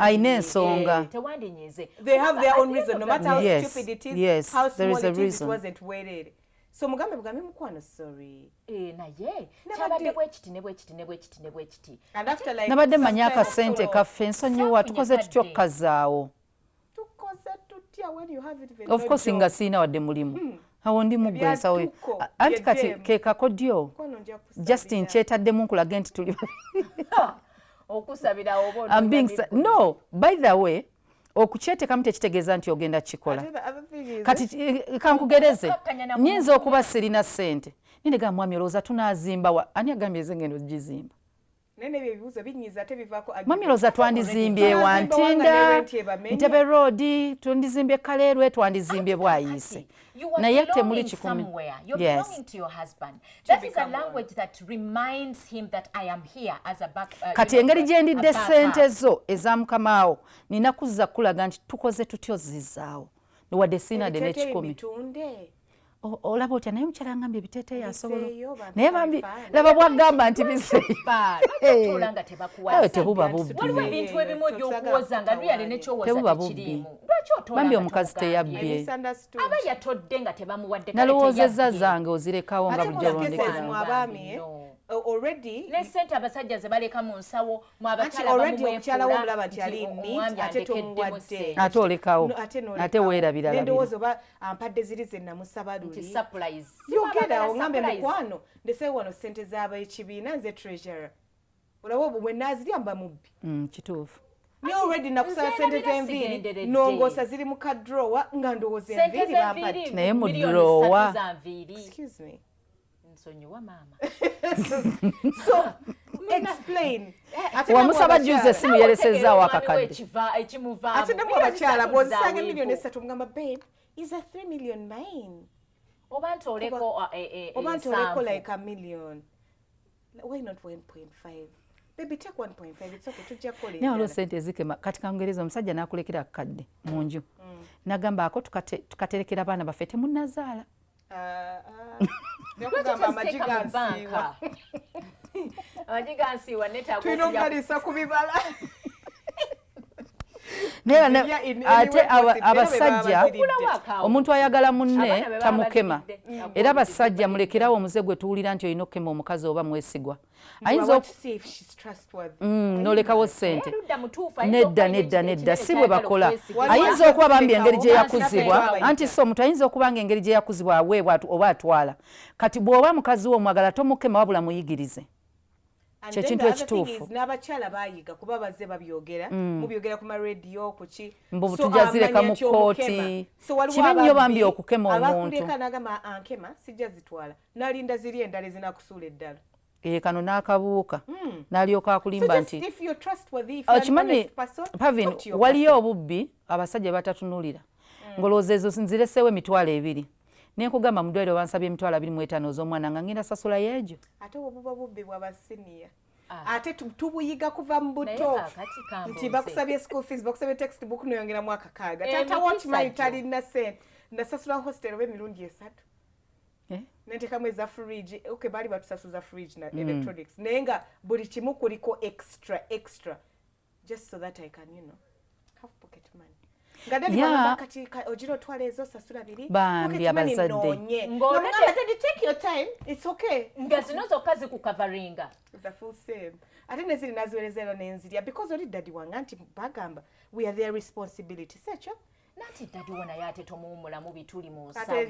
ayina ensonga tewandinyize they have their own reason no matter how stupid it is yes, how small there is a it is reason. it wasn't bwereere. So mugambe mukwano sorry. Naye kyabadde bwekiti. And after like nabadde manya akasente kaffe ensonyiwa tukoze tutyo okukazaawo. When you have it of course nga siina wadde mulimu awo ndi muggwe ensawo anti kati ke kakodyo Justin kyetaddemu nkulage nti tuli okusabira no by the way okukyetekamu tekitegeeza nti ogenda kikola kati kankugereze nyinza okuba sirina ssente ninega mwami olowooza tunaazimba ani agambye eze ngendo gizimba mwami olowooza twandizimbye Wantinda Ntebe Road twandizimbye Kaleerwe twandizimbye Bwayiise naye temuli kikumi kati engeri gye ndidde ssente zo eza mukamaawo nina kuzza kulaga nti tukoze tutyo zizaawo newadde siinadde n'ekikumi olaba otya naye mukyala ngambye ebiteeteeyi asobola naye bambi laba bwagamba nti tebuba bubbi bambi omukazi teyabbye aba yatodde nga tebamuwadde nalowoozezza zange ozirekawo nga bujja lwondekera already nesente abasajja ze baleka mu nsawo mu omukyala w'omulaba nti ali neat ate tomuwadde ate olekawo ate weerabira ndowooza oba ampadde ziri ze namusaba luli yogera ongambe mukwano ndese wano ssente z'abekibiina nze treasurer olaba obwo bwe naazirya mba mubbi kituufu ni already nakusaba ssente z'enviiri nongoosa ziri mu kadrowa nga ndowooza enviiri bampadde naye mu drowa excuse me nsonyiwa maama so explain wamusaba juice esimu yeresezaawo akakadde ate ne mwabakyala bw'ozisanga miliyoni 3 mugamba babe is a 3 million mine oba ntoleko like a million why not 1.5 baby take 1.5 it's okay tujja kukola naye olwo sente ezikema kati kangereza omusajja n'akulekera akakadde mu nju nagamba ako tukaterekera abaana baffe temunnazaala nakugamba amajigansiwa netago tulina okugalisa ku bibala ate abasajja omuntu ayagala munne tamukema era abasajja mulekerawo omuze gwe tuwulira nti olina okukema omukazi oba mwesigwa ayinza nolekawo ssente nedda si bwe bakola ayinza okuba bambi engeri gye yakuzibwa anti so omuntu ayinza okuba nga engeri gye yakuzibwa aweebwa oba atwala kati bw'oba mukazi wo omwagala tomukema wabula muyigirize kyekintu ekituufu n'abakyala bayiga kuba bazze babyogera mubyogera ku maradio kuki mbu tujazireka mu kkooti kibi nnyo bambi okukema omuntu abakuleka n'agamba ankema sijja zitwala n'alinda ziri endala ezinakusuula eddala kano n'akabuuka n'alyoka akulimba nti okimanyi Pavin waliyo obubbi abasajja batatunulira ngolowooza ezo nzireseewo emitwalo 2 nenkugamba mu ddwaliro bansabye emitwalo 25 ez'omwana nga ngenda sasula yeegyo ate obuba bubbi bw'abasiniya ate tubuyiga kuva mu buto nti bakusabye school fees bakusabye textbook noyongeramu akakaaga tata watchman talina sente ndasasula hostel emirundi 3 nentekamu eza fridge okay baali batusasuza fridge na electronics naye nga buli kimu kuliko extra just so that I can have pocket money bambi abazadde nga zino zokka zikukavaringa ate neziri naziwerezera nenzirya because oli dadi wange nti bagamba we are their responsibility sekyo nati dadi wona yate tomuwumulamu bituli mu nsawo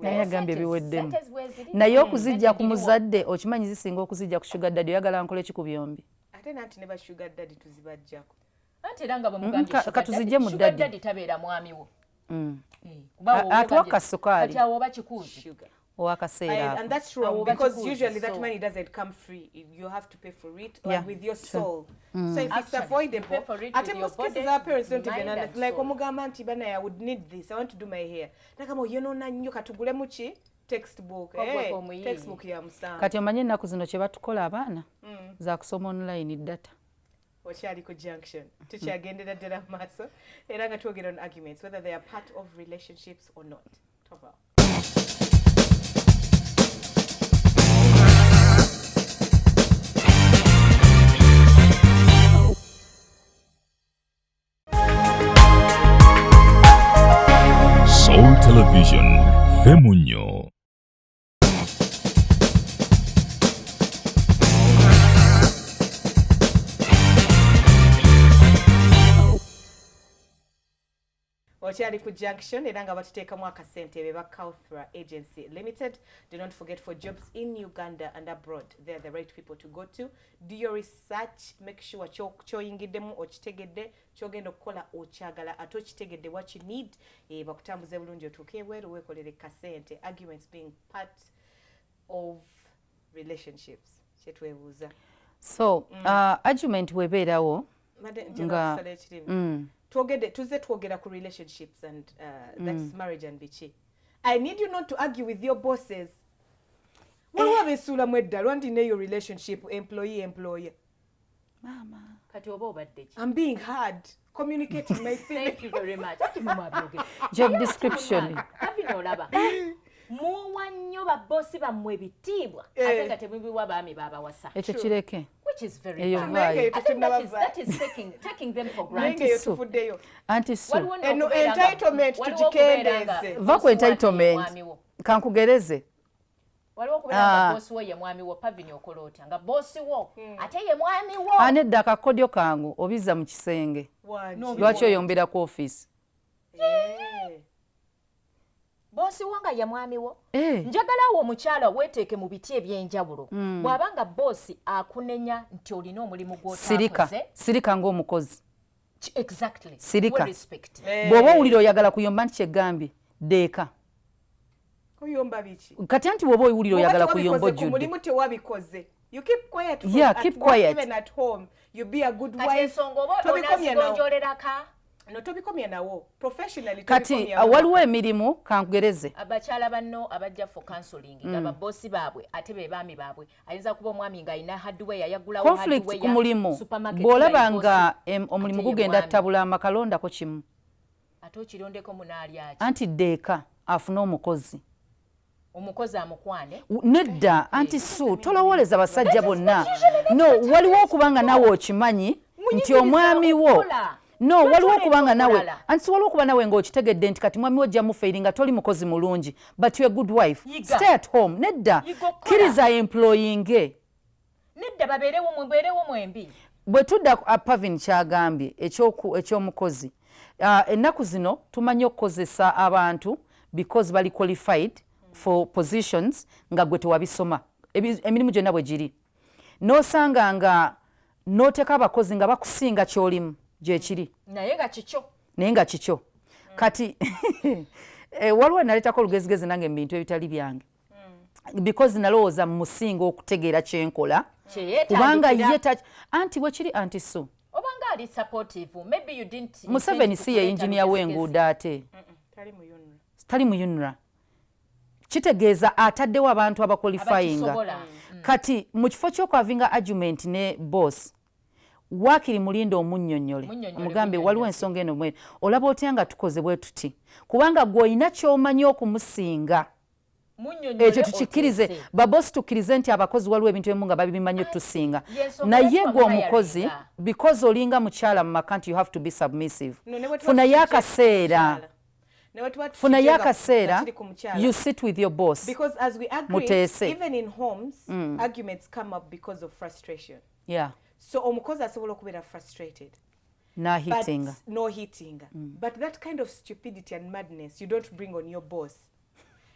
naye agambye biweddemu naye okuzijja ku muzadde okimanyi zisinga okuzijja ku sugar daddy oyagala nkole ki ku byombi ate nanti ne ba sugar daddy tuzibajjako anti era nga bamugambye katuzijje mu daddy tabeera mwami wo atuwa kasukaali kati awo oba kikuuzi owakaseera and that's wrong because usually that money doesn't come free you have to pay for it or with your soul so if it's avoidable at most cases our parents don't even understand like omugamba nti bana I would need this I want to do my hair nakama yonona nnyo katugule muki textbook textbook ya musanga kati omanye ennaku zino kye batukola abaana za kusoma online data okyali ku junction tukyagendera ddala maaso era nga twogera on arguments whether they are part of relationships or not tova Soul Television, Femunyo. Okyali ku junction era nga batuteekamu akasente ba Kauthra Agency Limited. Do not forget for jobs in Uganda and abroad. They are the right people to go to. Do your research. Make sure choyingiddemu okitegedde kyogenda okukola okyagala ate okitegedde what you need. Bakutambuze bulungi otuuke ebweru weekolere kasente. Arguments being part of relationships. Kyetwebuuza. So, argument webeerawo nga tuze twogera ku relationships and that's marriage and bichi. I need you not to argue with your bosses. Waliwo abeesuula mu edda lwandi neyo relationship employee. Mama. Kati oba obadde ki? I'm being hard. Communicating my feelings. Thank you very much. Ati mumabyoge. Job description. Happy no laba. Muwa nnyo babbosi bammwe ebitiibwa ate nga temubiwa baami baabawasa. Ekyo kireke. Which is very bad. I think that is taking them for granted. Anti-so. Entitlement tukikendeze. Va ku entitlement. Kankugereze. Waliwo okubeera nga boosi wo ye mwami wo Pavin okoloota nga boosi wo ate ye mwami wo. Anedda akakodyo kangu obizza mu kisenge. Lwaki oyombera ku office? Boosi wo nga ye mwami wo. Njagala wo omukyala weeteeke mu biti ebyenjawulo. Bw'abanga boosi akunenya nti olina omulimu gw'otaakoze. Sirika ng'omukozi. Exactly. Sirika. Bw'oba owulira oyagala kuyomba nti kyegambye deeka. Kuyomba biki? Kati anti bw'oba owulira oyagala kuyomba ojjudde. Mulimu tewabikoze. You keep quiet. Keep quiet. Even at home, you be a good wife. Kati ensonga oba onaazigonjoleraka. No tobikomya nawo professionally kati waliwo emirimu kankugereze abakyala banno abajja for counseling nga baboosi baabwe ate be baami baabwe ayinza kuba omwami nga alina hardware yayagulawo conflict ku mulimu bw'olaba nga omulimu gugenda tabula amakalondako kimu ate okirondeko munaaliaki anti deeka afune omukozi amukwane nedda anti su tolowooleza basajja bonna no waliwo okubanga nawe okimanyi nti omwami wo no waliwo kubanga nawe anti waliwo kuba nawe ng'okitegedde nti kati mwami wojja mufeeri nga toli mukozi mulungi but you're a good wife stay at home nedda kkiriza employinge nedda babeerewo mwembi bwe tudda Pavin kyagambye ekyomukozi ennaku zino tumanyi okukozesa abantu because bali qualified for positions nga gwe tewabisoma emirimu gyonna bwe giri n'osanga nga n'oteeka abakozi nga bakusinga ky'olimu gyekiri naye nga kikyo kati waliwo naleetako olugezigezi nange mu bintu ebitali byange because nalowooza mu musinga okutegeera kyenkola kubanga ye anti bwekiri anti so obanga ali supportive maybe you didn't Museveni si ye engineer w'enguudo ate tali mu UNRA kitegeeza ataddewo abantu abaqualifyinga kati mu kifo ky'okwavinga argument ne boss waakiri mulinda omunnyonnyole omugambe waliwo ensonga eno mwene olaba otya nga tukoze bwe tuti kubanga gw'olina ky'omanyi okumusinga ekyo tukikkirize babosi tukkirize nti abakozi waliwo ebintu ebimu nga babimanyi otusinga naye gwe omukozi because olinga mukyala mu maka nti you have to be submissive funayo akaseera you sit with your boss because as we agree even in homes arguments come up because of frustration so omukozi asobola okubeera frustrated no hitting but that kind of stupidity and madness you don't bring on your boss.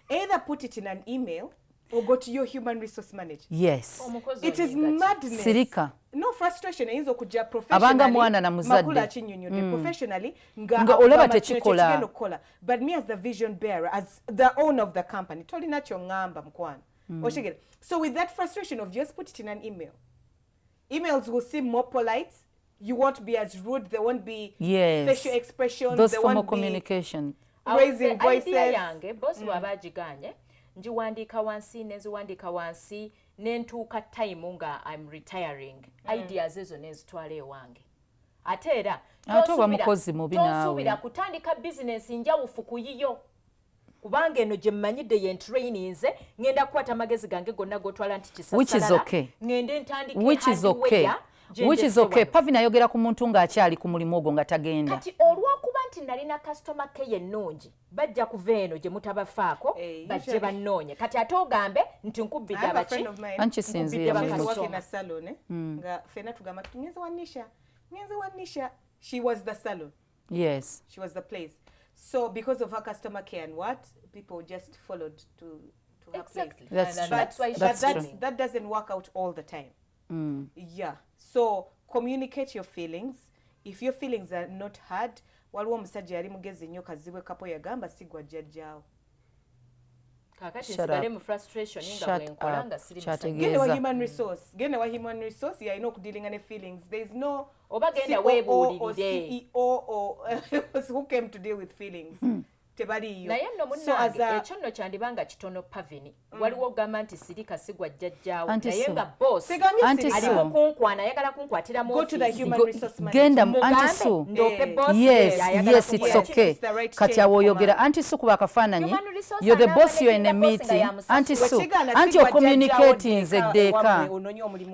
Either put it in an email or go to your human resource manager. Yes. It is madness. Sirika. No frustration. Inzo kuja professionally. Abanga mwana na muzadde. Makula chinyonyo. Professionally. Nga olaba techikola. But me as the vision bearer, as the owner of the company, toli nacho ngamba mkwana. Oshigere. So with that frustration of just put it in an email. Emails will seem more polite. You won't be as rude. There won't be facial expressions. Those formal communication. Raising voices. Idea yange boss wabagiganye njiwandika wansi nentuuka time nga I'm retiring ideas ezo nezitwala ewange ate era tosubira kutandika business njawufu kuyiyo kubanga eno gye mmanyidde ye trainings ngenda kukwata amagezi gange gonna gotwala nti kisasala ngende ntandike which is okay Pavin ayogera ku muntu ng'akyali ku mulimu ogwo nga tagenda kati olw'okuba nti nalina customer care ennungi bajja kuva eno gye mutabafaako bajje bannoonye kati ate ogambe nti nkubbidde abaki ankisinziira nga fena tugamba ngenze wa Nisha she was the salon yes she was the place so because of her customer care and what people just followed to her exactly. place That's true. That doesn't work out all the time. So communicate your feelings. If your feelings are not heard, waliwo omusajja yali mugezi nnyo kazibwe kapo yagamba sigwa jjajjaawo kakati nsigale mu frustration nga bwenkola nga siri gende wa human resource yalina okudealinga ne feelings. There is no oba genda weebuulirire CEO or who came to deal with feelings. Tebaliyo. Naye nno munnange ekyo nno kyandibanga kitono Pavini waliwo ogamba nti sirika sigwa jjajjaawo naye nga boss aliwo kunkwana ayagala kunkwatira mu go to the human resource manager genda antisu yes it's okay kati awo oyogera antisu kuba akafaananyi you're the boss you're in a meeting antisu anti ocommunicating nze ddeeka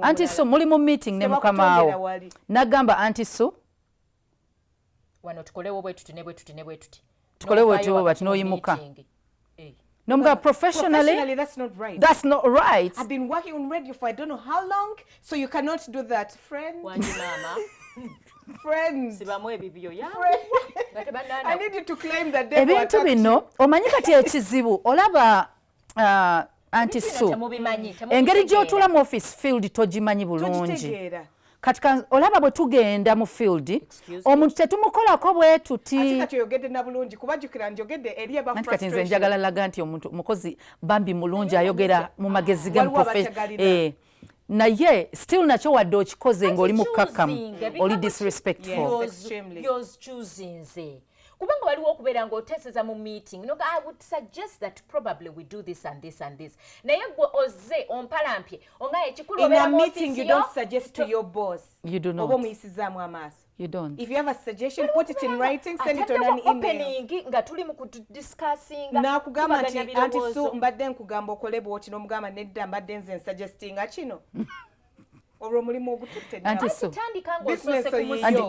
antisu muli mu meeting ne mukamaawo nagamba antisu wano tukolewo bwe tuti ne bwe tuti ne bwe tuti tukole wetu bati noyimuka nomga professionally that's not right I've been working on radio for I don't know how long so you cannot do that friend wanji mama friend sibamwe bibyo ya I need you to claim that they ebintu bino omanyi kati ekizibu olaba antisu engeri gy'otula mu office field togimanyi bulungi katika olaba bwe tugenda mu field omuntu tetumukolako bwe tuti kati oyogedde na bulungi kubajjukira njogedde eri aba frustration kati nze njagala laga nti omuntu mukozi bambi mulungi ayogera mu magezi ge naye still nakyo wadde okikoze ng'oli mukkakkamu oli disrespectful kubanga waliwo okubeera ng'oteeseza mu meeting no I would suggest that probably we do this and this and this naye gwe ozze ompalampye onga ekikulu obeera mu meeting you don't suggest to your boss you do not oba omuyisizaamu amaaso you don't if you have a suggestion put it in writing send it on an email nga tuli mu kudiscussinga nakugamba nti anti so mbadde nkugamba okole bwoti n'omugamba nedda mbadde nze suggestinga kino olwo mulimu ogututte Anti Su.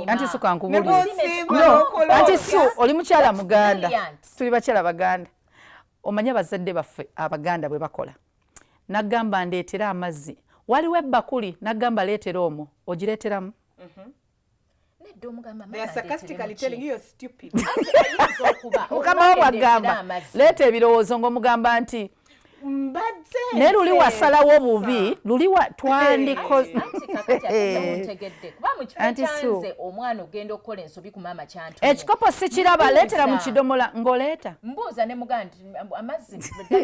Anti Su kankubulira. No, Anti Su oli mukyala Muganda. Tuli bakyala Baganda. Omanya abazadde baffe Abaganda bwe bakola. Nagamba ndeetera amazzi. Waliwo ebbakuli nagamba leetera omwo. Ogireeteramu? They are sarcastically telling you you're stupid. Mukama wagamba leeta ebirowoozo ng'omugamba nti ne luli wasalawo bubi luli twandiko omwana ogenda okukola ensobi ku maama kyantu ekikopo sikiraba leetera mu kidomola ng'oleeta mbuuza ne muganda amazzi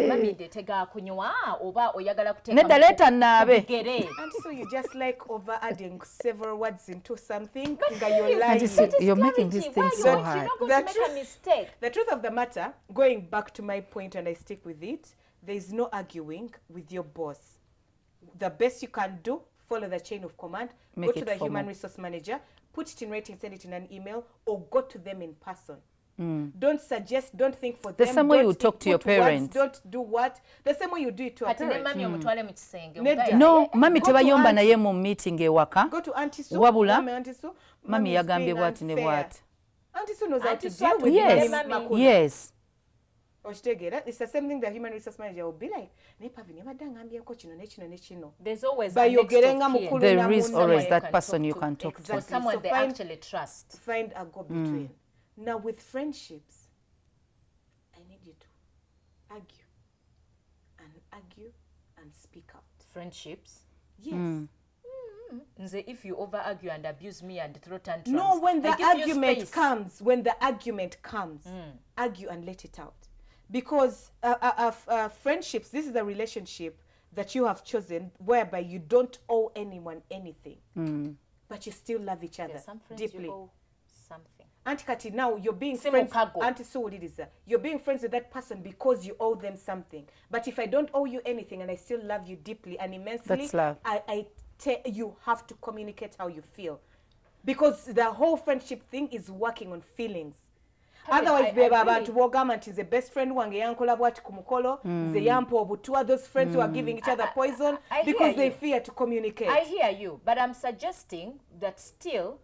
mamide tegakunywa oba oyagala kuteeka nedda leeta naabe And so you just like over adding several words into something that you're lying. You're making this thing so hard. The truth of the matter, going back to my point and I stick with it, there is no arguing with your boss. The best you can do, follow the chain of command, go to the human resource manager, put it in writing, send it in an email, or go to them in person. Don't suggest, don't think for them. The same way you talk to your parents. Don't do what? The same way you do it to a parent. No, mami tebayomba naye mu meeting ewaka. Go to Auntie Sue. Wabula, mami yagambye bwati ne bwati. Auntie Sue knows how to deal with it. Yes. It's the same thing the human resource manager will be like. There's always there is always that person you can talk to. Or someone they actually trust. Find a go between. Now with friendships, I need you to argue and speak out. Friendships? Yes. If you over argue and abuse me and throw tantrums. No, when the argument comes, argue and let it out. Because friendships, this is a relationship that you have chosen whereby you don't owe anyone anything, but you still love each other deeply. You owe something. Auntie Kati, now you're being friends. Auntie Sue, what it is? You're being friends with that person because you owe them something. But if I don't owe you anything and I still love you deeply and immensely, that's love. You have to communicate how you feel, because the whole friendship thing is working on feelings. Otherwise, beba abantu bogamba nti the best friend wange yankola bwati ku mukolo, ze yampa obutua, those friends who are giving each other poison because they fear to communicate. I hear you, but I'm suggesting that still,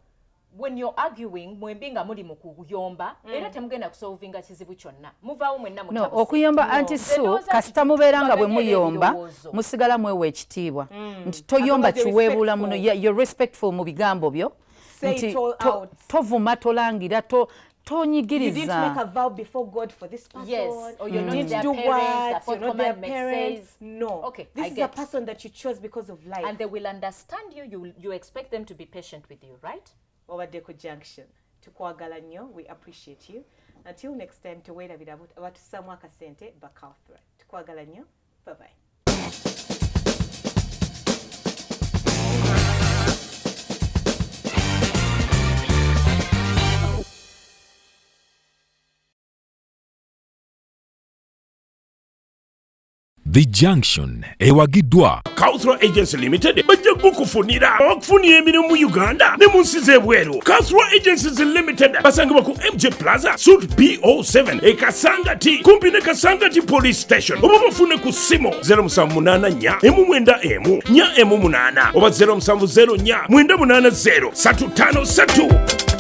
when you're arguing, mwembinga muli mu kuyomba, era temugenda kusolvinga kizibu kyonna. Muvaawo mwenna mutabusi. No, okuyomba Auntie Sue, kasita mubeeranga bwe muyomba, musigala mwewa ekitiibwa. Nti toyomba kiweebuula muno, you're respectful mu bigambo byo. Nti tovuma tolangira tonyigiriza. You didn't make a vow before God for this person. Yes, or you're not their do parents, what? You're not their parents. No. Okay, this is a person that you chose because of life. And they will understand you. You expect them to be patient with you, right? Over Deco Junction. Tukwagala nnyo, we appreciate you. Until next time, tuweerabira abantu samwa kasente bakawthra. Tukwagala nnyo. Bye-bye. The Junction ewagiddwa Cultural Agency Limited bajja kukufunira okufunira emirimu mu Uganda ne mu nsi z'ebweru. Cultural Agencies Limited basangibwa ku MJ Plaza Suite B07 e Kasangati kumpi ne Kasangati Police Station. Oba bafune ku ssimu 0784 M9 4 M8 oba 0704 980 353.